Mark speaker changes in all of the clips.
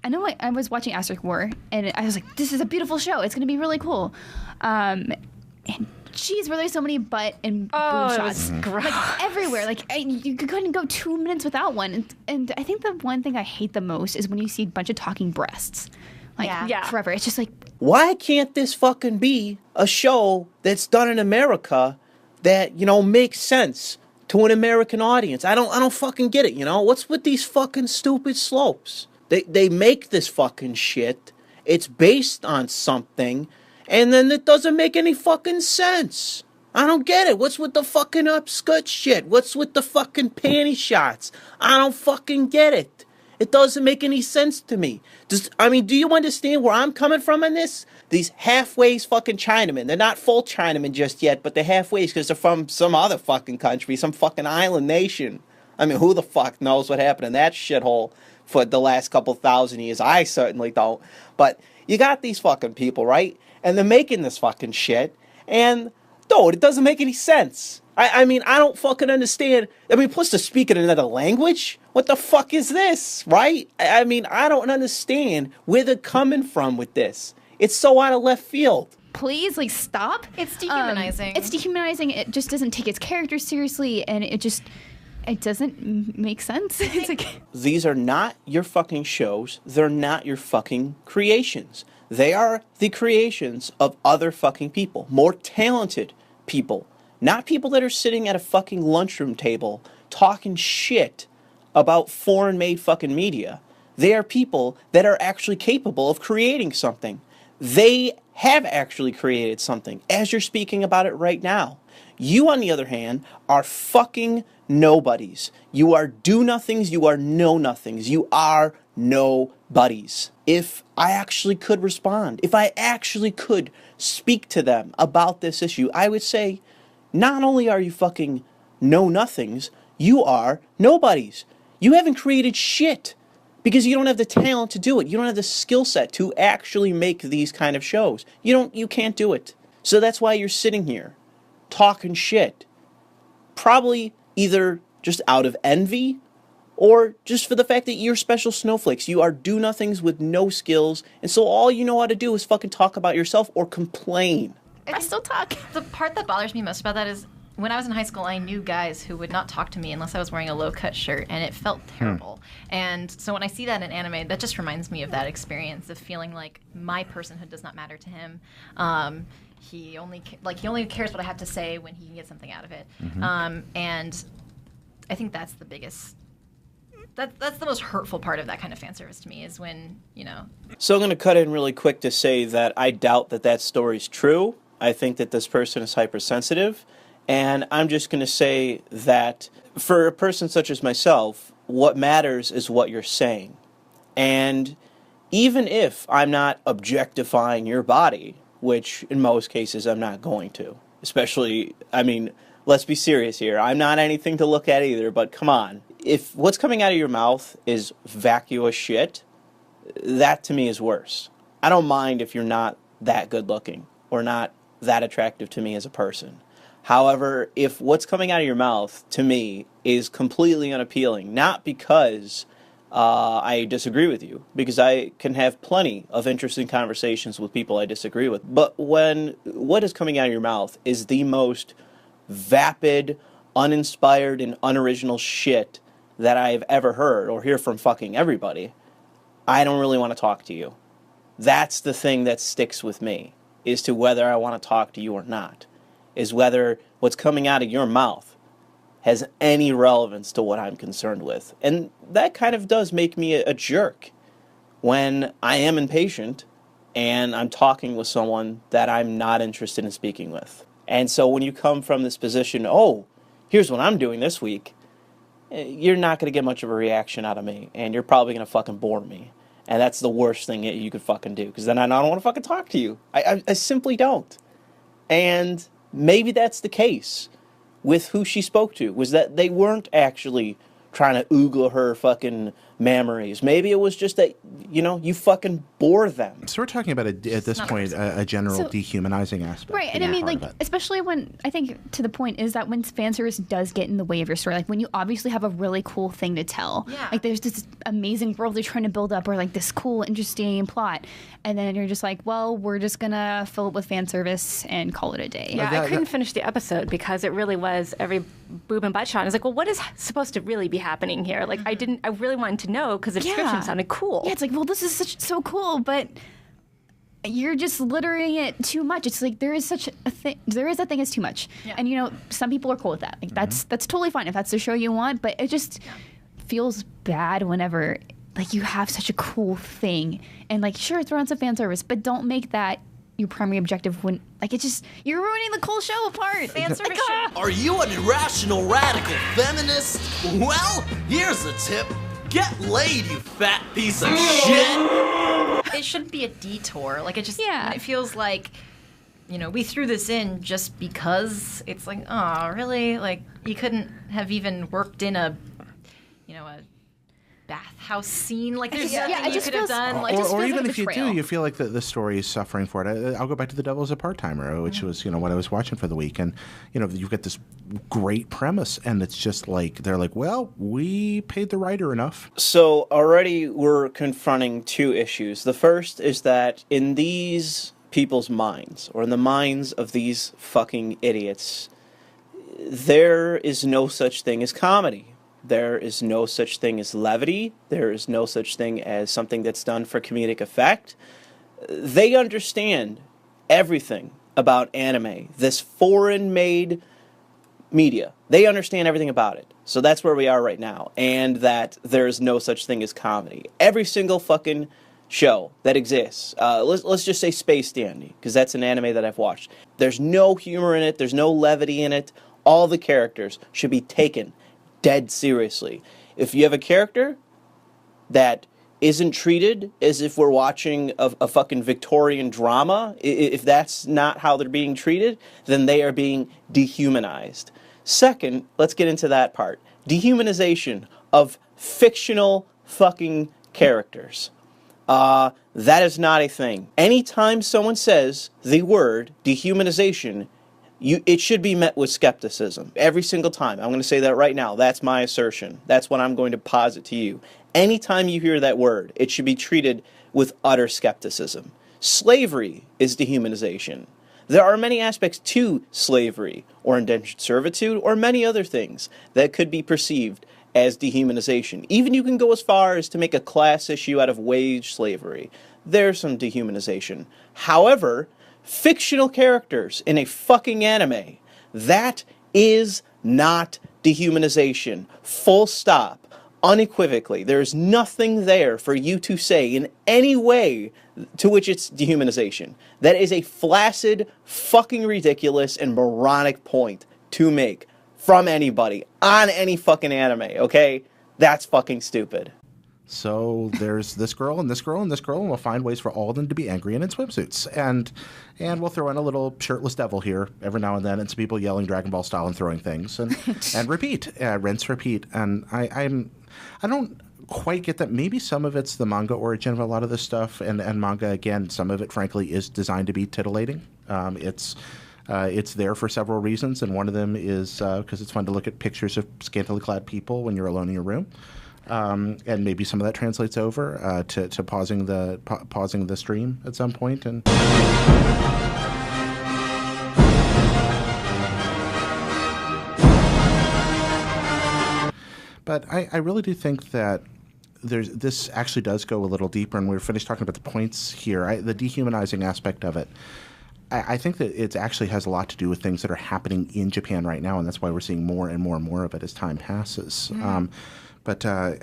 Speaker 1: I know I was watching Asterisk War, and I was like, this is a beautiful show. It's going to be really cool. And geez, were there so many butt and boob shots. Like, everywhere. Like, you couldn't go 2 minutes without one. And I think the one thing I hate the most is when you see a bunch of talking breasts. Like, forever. It's just like...
Speaker 2: Why can't this fucking be a show that's done in America that, makes sense to an American audience? I don't fucking get it, What's with these fucking stupid slopes? They make this fucking shit. It's based on something, and then it doesn't make any fucking sense. I don't get it. What's with the fucking upskirt shit? What's with the fucking panty shots? I don't fucking get it. It doesn't make any sense to me. Do you understand where I'm coming from on this? These halfways fucking Chinamen. They're not full Chinamen just yet, but they're halfways because they're from some other fucking country, some fucking island nation. I mean, who the fuck knows what happened in that shithole for the last couple thousand years? I certainly don't. But you got these fucking people, right? And they're making this fucking shit. And, dude, it doesn't make any sense. I mean, I don't fucking understand. I mean, plus to speak in another language? What the fuck is this, right? I mean, I don't understand where they're coming from with this. It's so out of left field.
Speaker 1: Please, stop.
Speaker 3: It's dehumanizing.
Speaker 1: It's dehumanizing. It just doesn't take its characters seriously, and it doesn't make sense. It's like...
Speaker 2: These are not your fucking shows. They're not your fucking creations. They are the creations of other fucking people. More talented people. Not people that are sitting at a fucking lunchroom table talking shit about foreign-made fucking media. They are people that are actually capable of creating something. They have actually created something, as you're speaking about it right now. You, on the other hand, are fucking nobodies. You are do-nothings, you are know-nothings. You are nobodies. If I actually could respond, if I actually could speak to them about this issue, I would say, not only are you fucking know-nothings, you are nobodies. You haven't created shit because you don't have the talent to do it. You don't have the skill set to actually make these kind of shows. You can't do it. So that's why you're sitting here talking shit. Probably either just out of envy or just for the fact that you're special snowflakes. You are do-nothings with no skills, and so all you know how to do is fucking talk about yourself or complain.
Speaker 1: I still talk.
Speaker 3: The part that bothers me most about that is when I was in high school, I knew guys who would not talk to me unless I was wearing a low-cut shirt, and it felt terrible. And so when I see that in anime, that just reminds me of that experience of feeling like my personhood does not matter to him. He only cares what I have to say when he can get something out of it. And I think that's the biggest... That's the most hurtful part of that kind of fan service to me is when,
Speaker 2: So I'm going to cut in really quick to say that I doubt that story's true. I think that this person is hypersensitive. And I'm just going to say that for a person such as myself, what matters is what you're saying. And even if I'm not objectifying your body, which in most cases I'm not going to, especially, let's be serious here. I'm not anything to look at either, but come on. If what's coming out of your mouth is vacuous shit, that to me is worse. I don't mind if you're not that good looking or not that attractive to me as a person. However, if what's coming out of your mouth to me is completely unappealing, not because I disagree with you, because I can have plenty of interesting conversations with people I disagree with, but when what is coming out of your mouth is the most vapid, uninspired, and unoriginal shit that I've ever heard or hear from fucking everybody, I don't really want to talk to you. That's the thing that sticks with me, is to whether I want to talk to you or not, is whether what's coming out of your mouth has any relevance to what I'm concerned with. And that kind of does make me a jerk when I am impatient and I'm talking with someone that I'm not interested in speaking with. And so when you come from this position, oh, here's what I'm doing this week, you're not going to get much of a reaction out of me, and you're probably going to fucking bore me. And that's the worst thing that you could fucking do, because then I don't want to fucking talk to you. I simply don't. And maybe that's the case with who she spoke to, was that they weren't actually trying to oogle her fucking memories. Maybe it was just that you fucking bore them.
Speaker 4: So we're talking about, at this point, a general dehumanizing aspect.
Speaker 1: Right, and I mean, like, especially when, I think, to the point is that when fan service does get in the way of your story, like, when you obviously have a really cool thing to tell.
Speaker 3: Yeah.
Speaker 1: Like, there's this amazing world they're trying to build up, or, like, this cool, interesting plot, and then you're just like, well, we're just gonna fill it with fan service and call it a day.
Speaker 5: Yeah, I couldn't finish the episode because it really was every boob and butt shot. I was like, well, what is supposed to really be happening here? Like, I really wanted to know because the description sounded cool.
Speaker 1: Yeah, it's like, well, this is so cool, but you're just littering it too much. It's like there is a thing as too much. Yeah. And some people are cool with that. Like that's totally fine if that's the show you want, but it just feels bad whenever like you have such a cool thing and like sure throw on some fan service, but don't make that your primary objective when like it's just you're ruining the cool show apart.
Speaker 3: Fan service
Speaker 6: Are you an irrational radical feminist? Well, here's a tip. Get laid, you fat piece of shit!
Speaker 3: It shouldn't be a detour. Like, it feels like, we threw this in just because it's like, oh, really? Like, you couldn't have even worked in a bathhouse scene. Like, there's nothing you could have done.
Speaker 4: Or even if you do, you feel like the story is suffering for it. I'll go back to The Devil's a Part-Timer, which was, what I was watching for the week. And, you've got this great premise, and it's just like, they're like, well, we paid the writer enough.
Speaker 2: So already we're confronting two issues. The first is that in these people's minds, or in the minds of these fucking idiots, there is no such thing as comedy. There is no such thing as levity. There is no such thing as something that's done for comedic effect. They understand everything about anime, this foreign-made media. They understand everything about it. So that's where we are right now. And that there is no such thing as comedy. Every single fucking show that exists, let's just say Space Dandy, because that's an anime that I've watched. There's no humor in it. There's no levity in it. All the characters should be taken dead seriously. If you have a character that isn't treated as if we're watching a fucking Victorian drama, if that's not how they're being treated, then they are being dehumanized. Second, let's get into that part. Dehumanization of fictional fucking characters. That is not a thing. Anytime someone says the word dehumanization, it should be met with skepticism. Every single time. I'm going to say that right now. That's my assertion. That's what I'm going to posit to you. Anytime you hear that word, it should be treated with utter skepticism. Slavery is dehumanization. There are many aspects to slavery, or indentured servitude, or many other things that could be perceived as dehumanization. Even you can go as far as to make a class issue out of wage slavery. There's some dehumanization. However, fictional characters in a fucking anime, that is not dehumanization. Full stop. Unequivocally. There is nothing there for you to say in any way to which it's dehumanization. That is a flaccid, fucking ridiculous, and moronic point to make from anybody on any fucking anime, okay? That's fucking stupid.
Speaker 4: So there's this girl and this girl and this girl, and we'll find ways for all of them to be angry and in swimsuits. And we'll throw in a little shirtless devil here every now and then, and some people yelling Dragon Ball style and throwing things, and repeat, rinse, repeat. And I don't quite get that. Maybe some of it's the manga origin of a lot of this stuff, and manga, again, some of it, frankly, is designed to be titillating. It's there for several reasons, and one of them is because it's fun to look at pictures of scantily clad people when you're alone in your room. And maybe some of that translates over to pausing the stream at some point. And but I really do think that this actually does go a little deeper, and we're finished talking about the points here. The dehumanizing aspect of it. I think that it actually has a lot to do with things that are happening in Japan right now, and that's why we're seeing more and more and more of it as time passes. Mm. But I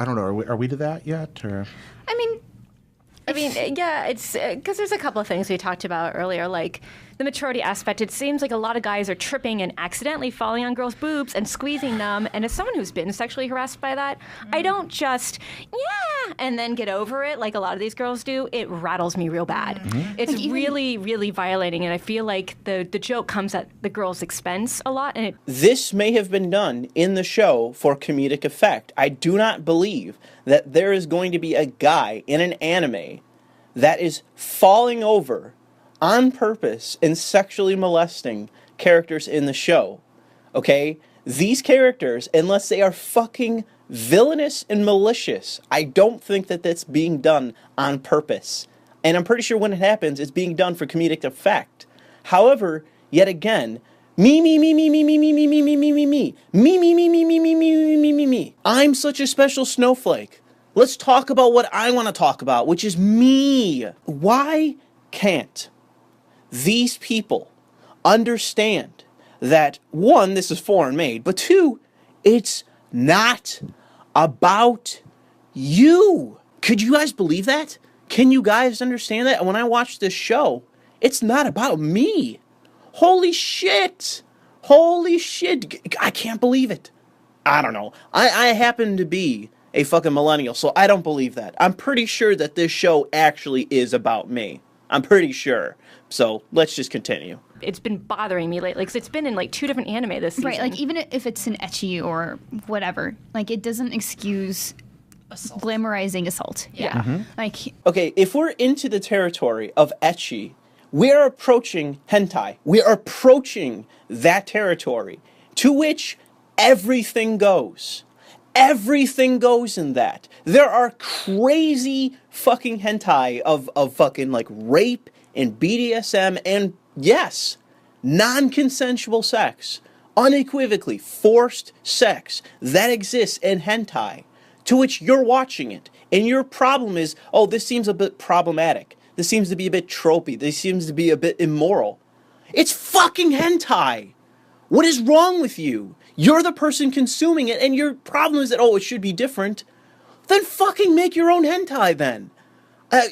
Speaker 4: don't know. Are we to that yet? Or?
Speaker 5: I mean, yeah. It's because there's a couple of things we talked about earlier, like the maturity aspect. It seems like a lot of guys are tripping and accidentally falling on girls' boobs and squeezing them. And as someone who's been sexually harassed by that, I don't just, and then get over it like a lot of these girls do. It rattles me real bad. It's like really, really violating. And I feel like the joke comes at the girl's expense a lot. And
Speaker 2: this may have been done in the show for comedic effect. I do not believe that there is going to be a guy in an anime that is falling over on purpose and sexually molesting characters in the show. Okay? These characters, unless they are fucking villainous and malicious, I don't think that that's being done on purpose. And I'm pretty sure when it happens, it's being done for comedic effect. However, yet again, me. I'm such a special snowflake. Let's talk about what I want to talk about, which is me. Why can't these people understand that, one, this is foreign made, but two, it's not about you? Could you guys believe that? Can you guys understand that? When I watch this show, it's not about me. Holy shit. Holy shit. I can't believe it. I don't know. I happen to be a fucking millennial, so I don't believe that. I'm pretty sure that this show actually is about me. I'm pretty sure. So let's just continue.
Speaker 5: It's been bothering me lately because it's been in like 2 different anime this season.
Speaker 1: Right, like even if it's an ecchi or whatever, like it doesn't excuse
Speaker 3: Assault.
Speaker 1: glamorizing assault.
Speaker 5: Yeah.
Speaker 1: Like,
Speaker 2: Okay, if we're into the territory of ecchi, we're approaching hentai. We are approaching that territory to which everything goes. Everything goes in that. There are crazy fucking hentai of fucking like rape and BDSM and, yes, non-consensual sex. Unequivocally forced sex that exists in hentai, to which you're watching it. And your problem is, oh, this seems a bit problematic. This seems to be a bit tropey. This seems to be a bit immoral. It's fucking hentai. What is wrong with you? You're the person consuming it, and your problem is that, oh, it should be different. Then fucking make your own hentai then.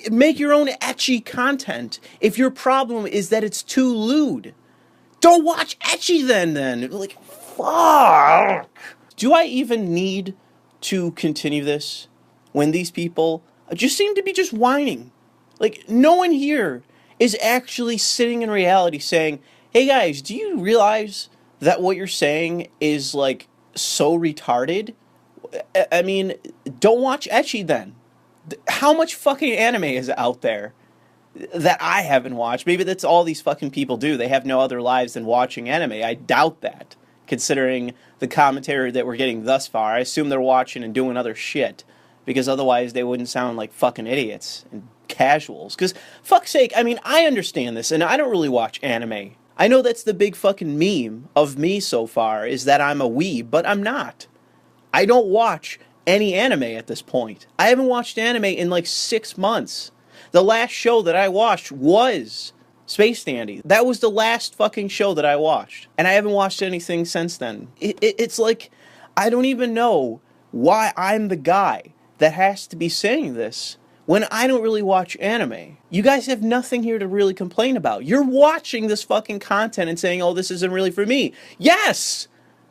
Speaker 2: Make your own ecchi content if your problem is that it's too lewd. Don't watch ecchi then. Like, fuck. Do I even need to continue this when these people just seem to be just whining? Like, no one here is actually sitting in reality saying, hey guys, do you realize that what you're saying is like so retarded? I mean, don't watch ecchi then. How much fucking anime is out there that I haven't watched? Maybe that's all these fucking people do. They have no other lives than watching anime. I doubt that, considering the commentary that we're getting thus far. I assume they're watching and doing other shit, because otherwise they wouldn't sound like fucking idiots and casuals. Because, fuck's sake, I mean, I understand this, and I don't really watch anime. I know that's the big fucking meme of me so far, is that I'm a weeb, but I'm not. I don't watch any anime at this point. I haven't watched anime in like 6 months. The last show that I watched was Space Dandy. That was the last fucking show that I watched. And I haven't watched anything since then. It's like, I don't even know why I'm the guy that has to be saying this when I don't really watch anime. You guys have nothing here to really complain about. You're watching this fucking content and saying, oh, this isn't really for me. Yes!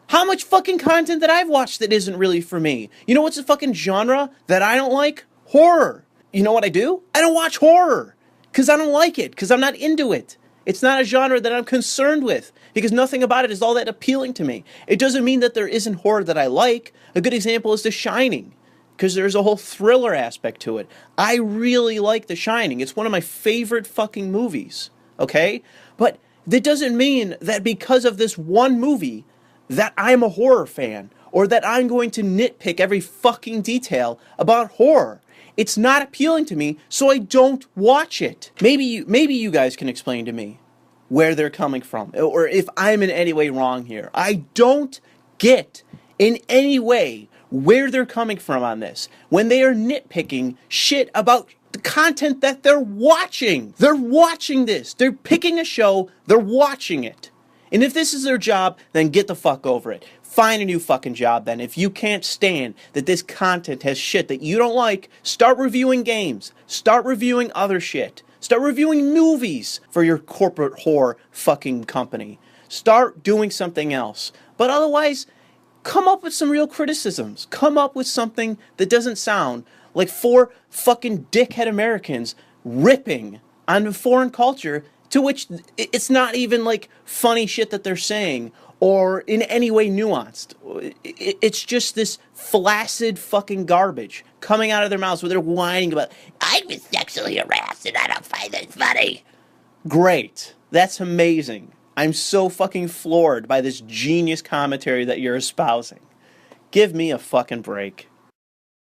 Speaker 2: How much fucking content that I've watched that isn't really for me? You know what's a fucking genre that I don't like? Horror. You know what I do? I don't watch horror. Because I don't like it. Because I'm not into it. It's not a genre that I'm concerned with. Because nothing about it is all that appealing to me. It doesn't mean that there isn't horror that I like. A good example is The Shining. Because there's a whole thriller aspect to it. I really like The Shining. It's one of my favorite fucking movies. Okay? But that doesn't mean that because of this one movie that I'm a horror fan, or that I'm going to nitpick every fucking detail about horror. It's not appealing to me, so I don't watch it. Maybe you guys can explain to me where they're coming from, or if I'm in any way wrong here. I don't get in any way where they're coming from on this when they are nitpicking shit about the content that they're watching. They're watching this. They're picking a show. They're watching it. And if this is their job, then get the fuck over it. Find a new fucking job then. If you can't stand that this content has shit that you don't like, start reviewing games. Start reviewing other shit. Start reviewing movies for your corporate whore fucking company. Start doing something else. But otherwise, come up with some real criticisms. Come up with something that doesn't sound like 4 fucking dickhead Americans ripping on foreign culture, to which it's not even like funny shit that they're saying or in any way nuanced. It's just this flaccid fucking garbage coming out of their mouths where they're whining about, I was sexually harassed and I don't find it funny. Great. That's amazing. I'm so fucking floored by this genius commentary that you're espousing. Give me a fucking break.